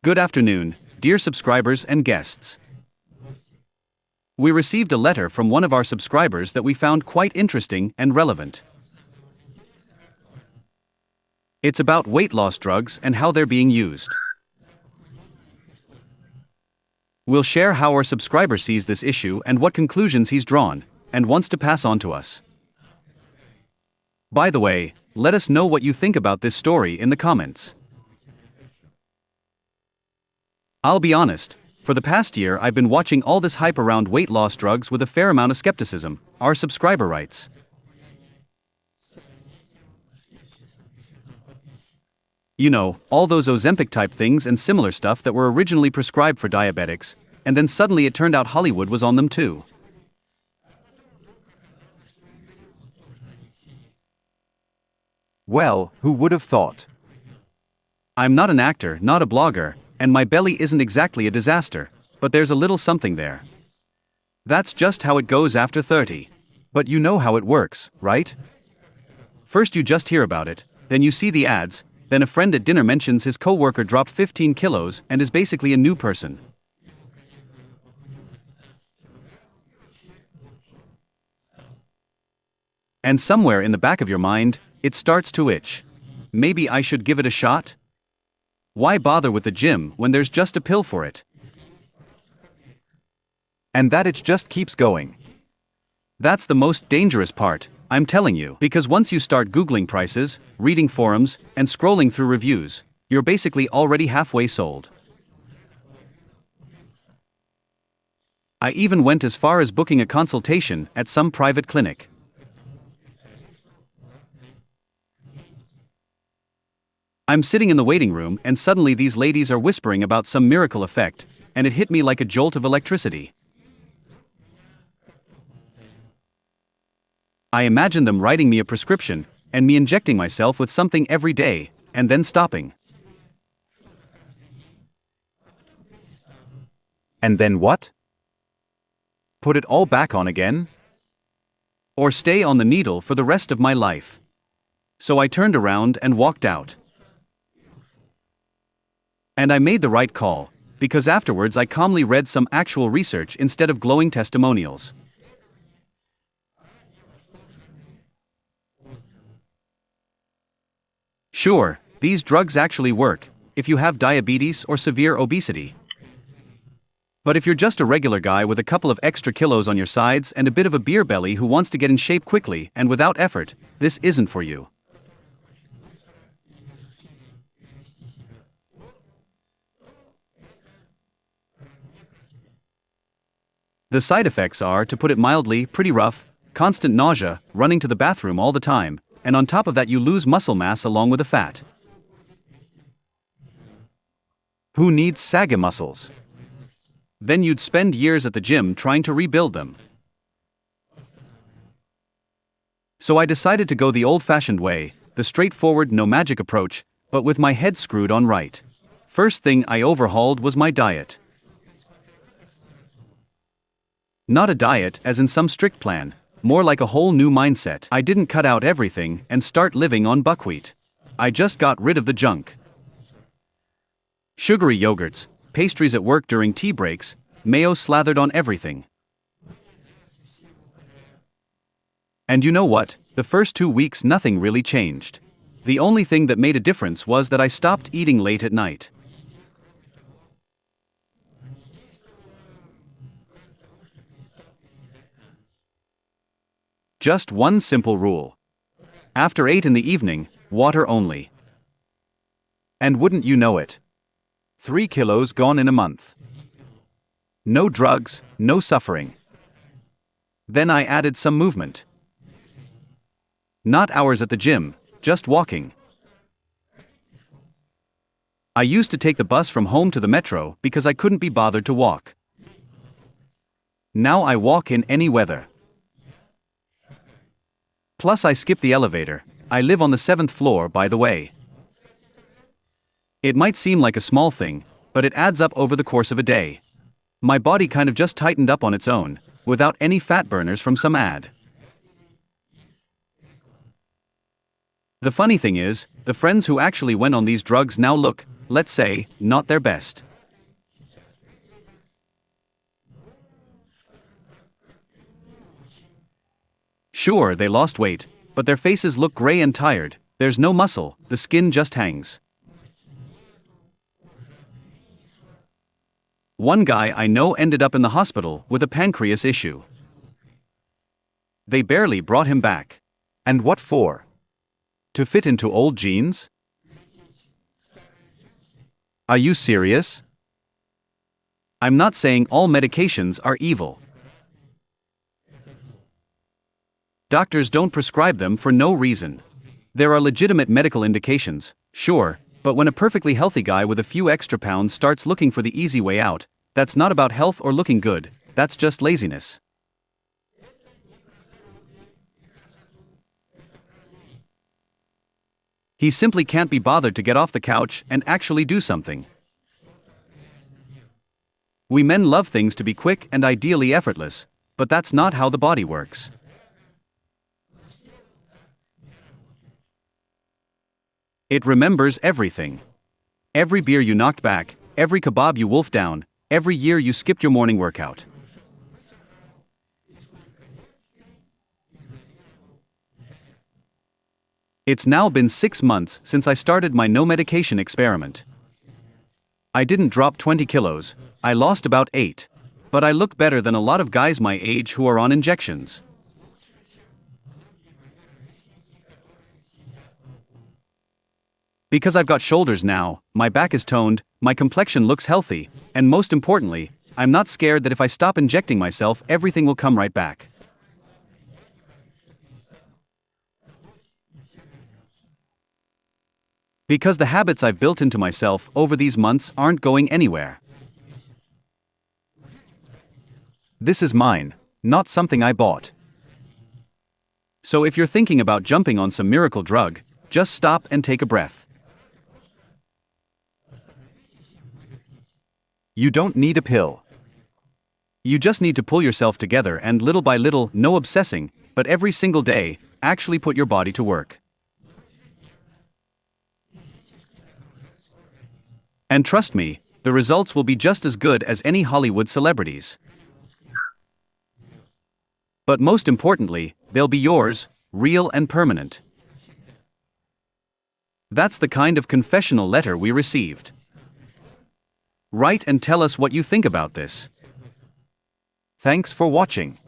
Good afternoon, dear subscribers and guests. We received a letter from one of our subscribers that we found quite interesting and relevant. It's about weight loss drugs and how they're being used. We'll share how our subscriber sees this issue and what conclusions he's drawn and wants to pass on to us. By the way, let us know what you think about this story in the comments. I'll be honest, for the past year I've been watching all this hype around weight loss drugs with a fair amount of skepticism, our subscriber writes. You know, all those Ozempic type things and similar stuff that were originally prescribed for diabetics, and then suddenly it turned out Hollywood was on them too. Well, who would have thought? I'm not an actor, not a blogger, and my belly isn't exactly a disaster, but there's a little something there. That's just how it goes after 30. But you know how it works, right? First you just hear about it, then you see the ads, then a friend at dinner mentions his coworker dropped 15 kilos and is basically a new person. And somewhere in the back of your mind, it starts to itch. Maybe I should give it a shot? Why bother with the gym when there's just a pill for it? And that it just keeps going. That's the most dangerous part, I'm telling you, because once you start Googling prices, reading forums, and scrolling through reviews, you're basically already halfway sold. I even went as far as booking a consultation at some private clinic. I'm sitting in the waiting room and suddenly these ladies are whispering about some miracle effect, and it hit me like a jolt of electricity. I imagine them writing me a prescription, and me injecting myself with something every day, and then stopping. And then what? Put it all back on again? Or stay on the needle for the rest of my life. So I turned around and walked out. And I made the right call, because afterwards I calmly read some actual research instead of glowing testimonials. Sure, these drugs actually work, if you have diabetes or severe obesity. But if you're just a regular guy with a couple of extra kilos on your sides and a bit of a beer belly who wants to get in shape quickly and without effort, this isn't for you. The side effects are, to put it mildly, pretty rough: constant nausea, running to the bathroom all the time, and on top of that you lose muscle mass along with the fat. Who needs saggy muscles? Then you'd spend years at the gym trying to rebuild them. So I decided to go the old-fashioned way, the straightforward no magic approach, but with my head screwed on right. First thing I overhauled was my diet. Not a diet as in some strict plan, more like a whole new mindset. I didn't cut out everything and start living on buckwheat. I just got rid of the junk. Sugary yogurts, pastries at work during tea breaks, mayo slathered on everything. And you know what? The first 2 weeks nothing really changed. The only thing that made a difference was that I stopped eating late at night. Just one simple rule. After 8 in the evening, water only. And wouldn't you know it? 3 kilos gone in a month. No drugs, no suffering. Then I added some movement. Not hours at the gym, just walking. I used to take the bus from home to the metro because I couldn't be bothered to walk. Now I walk in any weather. Plus I skip the elevator. I live on the 7th floor, by the way. It might seem like a small thing, but it adds up over the course of a day. My body kind of just tightened up on its own, without any fat burners from some ad. The funny thing is, the friends who actually went on these drugs now look, let's say, not their best. Sure, they lost weight, but their faces look gray and tired. There's no muscle, the skin just hangs. One guy I know ended up in the hospital with a pancreas issue. They barely brought him back. And what for? To fit into old jeans? Are you serious? I'm not saying all medications are evil. Doctors don't prescribe them for no reason. There are legitimate medical indications, sure, but when a perfectly healthy guy with a few extra pounds starts looking for the easy way out, that's not about health or looking good, that's just laziness. He simply can't be bothered to get off the couch and actually do something. We men love things to be quick and ideally effortless, but that's not how the body works. It remembers everything. Every beer you knocked back, every kebab you wolfed down, every year you skipped your morning workout. It's now been 6 months since I started my no medication experiment. I didn't drop 20 kilos, I lost about 8. But I look better than a lot of guys my age who are on injections. Because I've got shoulders now, my back is toned, my complexion looks healthy, and most importantly, I'm not scared that if I stop injecting myself, everything will come right back. Because the habits I've built into myself over these months aren't going anywhere. This is mine, not something I bought. So if you're thinking about jumping on some miracle drug, just stop and take a breath. You don't need a pill. You just need to pull yourself together and little by little, no obsessing, but every single day, actually put your body to work. And trust me, the results will be just as good as any Hollywood celebrities. But most importantly, they'll be yours, real and permanent. That's the kind of confessional letter we received. Write and tell us what you think about this. Thanks for watching.